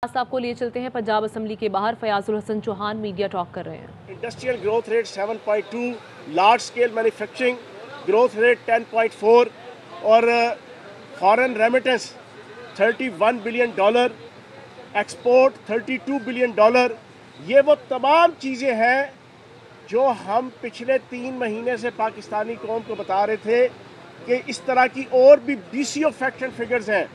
آپ کو لیے چلتے ہیں پنجاب اسمبلی کے باہر فیاض الحسن چوہان میڈیا ٹاک کر رہے ہیں۔ Industrial growth rate 7.2، large scale manufacturing growth rate 10.4 اور foreign remittance $31 billion, export $32 billion. یہ وہ تمام چیزیں ہیں جو ہم پچھلے 3 مہینے سے پاکستانی قوم کو بتا رہے تھے کہ اس طرح کی اور بھی BCO فیکٹ اینڈ فگرز ہیں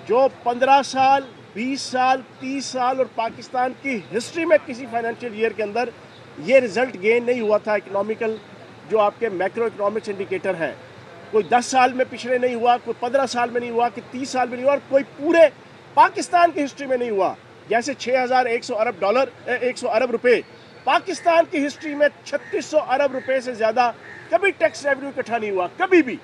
جو 15 سال 20 سال 30 سال اور پاکستان کی ہسٹری میں کسی فائنینشیل ایئر کے اندر یہ رزلٹ گین نہیں ہوا تھا۔ اکنامیکل جو آپ کے میکرو اکنامکس انڈیکیٹر ہیں، کوئی 10 سال میں پچھلے نہیں ہوا، کوئی 15 سال میں نہیں ہوا، کہ 30 سال میں نہیں ہوا، اور کوئی پورے پاکستان کی ہسٹری میں نہیں ہوا۔ جیسے 6,100 ارب روپے پاکستان کی ہسٹری میں 3600 ارب روپے سے زیادہ کبھی ٹیکس ریونیو اکٹھا نہیں ہوا، کبھی بھی۔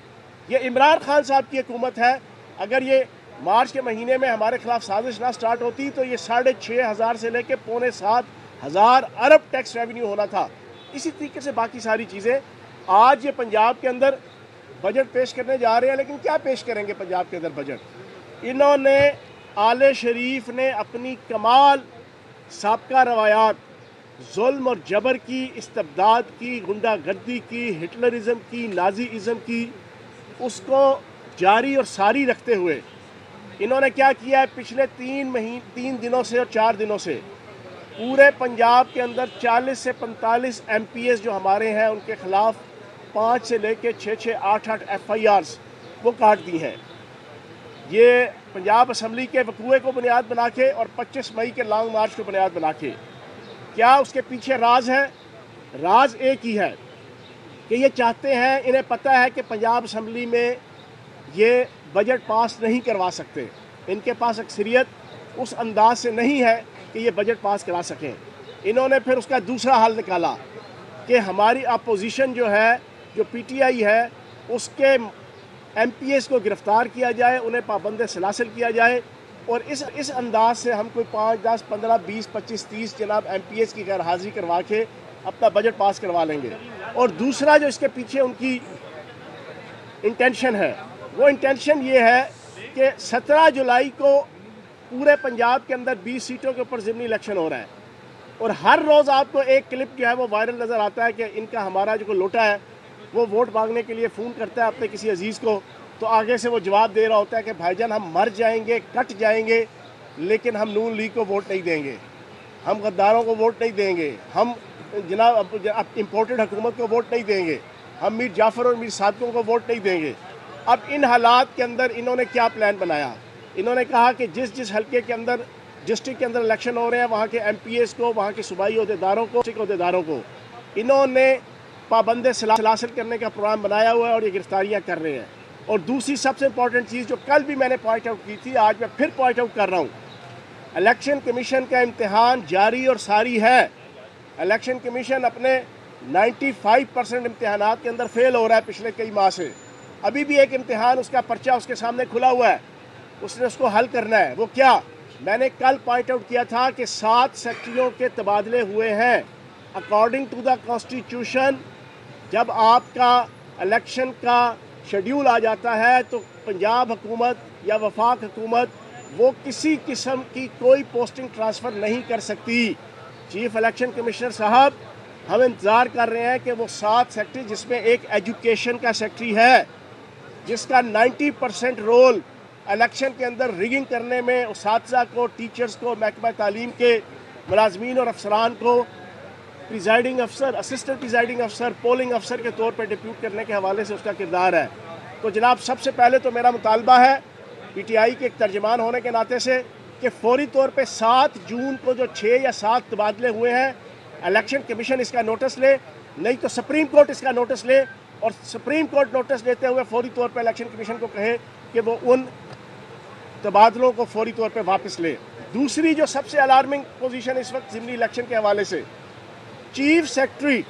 یہ عمران خان صاحب کی حکومت ہے۔ اگر یہ مارچ کے مہینے میں ہمارے خلاف سازش نہ سٹارٹ ہوتی تو یہ 6,500 سے لے کے 6,7500 ارب ٹیکس ریونیو ہونا تھا۔ اسی طریقے سے باقی ساری چیزیں آج یہ پنجاب کے اندر بجٹ پیش کرنے جا رہے ہیں، لیکن کیا پیش کریں گے پنجاب کے اندر بجٹ؟ انہوں نے آل شریف نے اپنی کمال سابقہ روایات، ظلم اور جبر کی، استبداد کی، غنڈہ گردی کی، ہٹلرزم کی، نازی ازم کی، اس کو جاری اور ساری رکھتے ہوئے انہوں نے کیا کیا ہے؟ پچھلے 3 دنوں سے اور 4 دنوں سے پورے پنجاب کے اندر 40 سے 45 MPs جو ہمارے ہیں ان کے خلاف 5 سے لے کے 6 8 FIRs وہ کاٹ دی ہیں۔ یہ پنجاب اسمبلی کے وقوعے کو بنیاد بنا کے اور 25 مئی کے لانگ مارچ کو بنیاد بنا کے۔ کیا اس کے پیچھے راز ہے؟ راز ایک ہی ہے کہ یہ چاہتے ہیں، انہیں پتہ ہے کہ پنجاب اسمبلی میں یہ بجٹ پاس نہیں کروا سکتے، ان کے پاس اکثریت اس انداز سے نہیں ہے کہ یہ بجٹ پاس کرا سکیں۔ انہوں نے پھر اس کا دوسرا حل نکالا کہ ہماری اپوزیشن جو ہے، جو PTI ہے، اس کے MPs کو گرفتار کیا جائے، انہیں پابند سلاسل کیا جائے، اور اس انداز سے ہم کوئی 5 10 15 20 25 30 جناب MPs کی غیر حاضری کروا کے اپنا بجٹ پاس کروا لیں گے۔ اور دوسرا جو اس کے پیچھے ان کی انٹینشن ہے، وہ انٹینشن یہ ہے کہ 17 جولائی کو پورے پنجاب کے اندر 20 سیٹوں کے اوپر ضمنی الیکشن ہو رہا ہے، اور ہر روز آپ کو ایک کلپ جو ہے وہ وائرل نظر آتا ہے کہ ان کا ہمارا جو لوٹا ہے وہ ووٹ مانگنے کے لیے فون کرتا ہے اپنے کسی عزیز کو، تو آگے سے وہ جواب دے رہا ہوتا ہے کہ بھائی جان ہم مر جائیں گے، کٹ جائیں گے، لیکن ہم نون لیگ کو ووٹ نہیں دیں گے، ہم غداروں کو ووٹ نہیں دیں گے، ہم جناب امپورٹڈ حکومت کو ووٹ نہیں دیں گے، ہم میر جعفر اور میر صادقوں کو ووٹ نہیں دیں گے۔ اب ان حالات کے اندر انہوں نے کیا پلان بنایا؟ انہوں نے کہا کہ جس حلقے کے اندر ڈسٹرکٹ کے اندر الیکشن ہو رہے ہیں وہاں کے MPs کو، وہاں کے صوبائی عہدیداروں کو، ڈسٹرکٹ عہدیداروں کو انہوں نے پابند سلاسل کرنے کا پروگرام بنایا ہوا ہے، اور یہ گرفتاریاں کر رہے ہیں۔ اور دوسری سب سے امپورٹنٹ چیز جو کل بھی میں نے پوائنٹ آؤٹ کی تھی، آج میں پھر پوائنٹ آؤٹ کر رہا ہوں، الیکشن کمیشن کا امتحان جاری اور ساری ہے۔ الیکشن کمیشن اپنے 95% امتحانات کے اندر فیل ہو رہا ہے پچھلے کئی ماہ سے۔ ابھی بھی ایک امتحان، اس کا پرچہ اس کے سامنے کھلا ہوا ہے، اس نے اس کو حل کرنا ہے۔ وہ کیا؟ میں نے کل پوائنٹ آؤٹ کیا تھا کہ 7 سیکٹریوں کے تبادلے ہوئے ہیں اکارڈنگ ٹو دا کانسٹیٹیوشن۔ جب آپ کا الیکشن کا شیڈیول آ جاتا ہے تو پنجاب حکومت یا وفاق حکومت وہ کسی قسم کی کوئی پوسٹنگ ٹرانسفر نہیں کر سکتی۔ چیف الیکشن کمشنر صاحب، ہم انتظار کر رہے ہیں کہ وہ 7 سیکٹری، جس میں ایک ایجوکیشن کا سیکٹری ہے جس کا 90% رول الیکشن کے اندر ریگنگ کرنے میں اساتذہ کو، ٹیچرز کو، محکمہ تعلیم کے ملازمین اور افسران کو پریزائڈنگ افسر، اسسٹنٹ پریزائڈنگ افسر، پولنگ افسر کے طور پر ڈپیوٹ کرنے کے حوالے سے اس کا کردار ہے۔ تو جناب سب سے پہلے تو میرا مطالبہ ہے PTI کے ایک ترجمان ہونے کے ناطے سے کہ فوری طور پہ 7 جون کو جو 6 یا 7 تبادلے ہوئے ہیں، الیکشن کمیشن اس کا نوٹس لے، نہیں تو سپریم کورٹ اس کا نوٹس لے، اور سپریم کورٹ نوٹس لیتے ہوئے فوری طور پہ الیکشن کمیشن کو کہے کہ وہ ان تبادلوں کو فوری طور پہ واپس لے۔ دوسری جو سب سے الارمنگ پوزیشن اس وقت ضمنی الیکشن کے حوالے سے، چیف سیکرٹری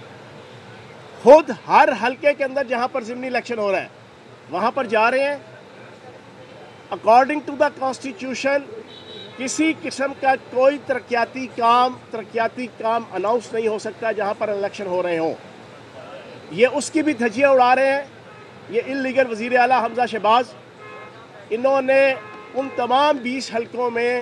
خود ہر حلقے کے اندر جہاں پر ضمنی الیکشن ہو رہا ہے وہاں پر جا رہے ہیں۔ اکارڈنگ ٹو دا کانسٹیٹیوشن کسی قسم کا کوئی ترقیاتی کام اناؤنس نہیں ہو سکتا جہاں پر الیکشن ہو رہے ہوں۔ یہ اس کی بھی دھجیاں اڑا رہے ہیں۔ یہ انلیگل وزیر اعلیٰ حمزہ شہباز، انہوں نے ان تمام 20 حلقوں میں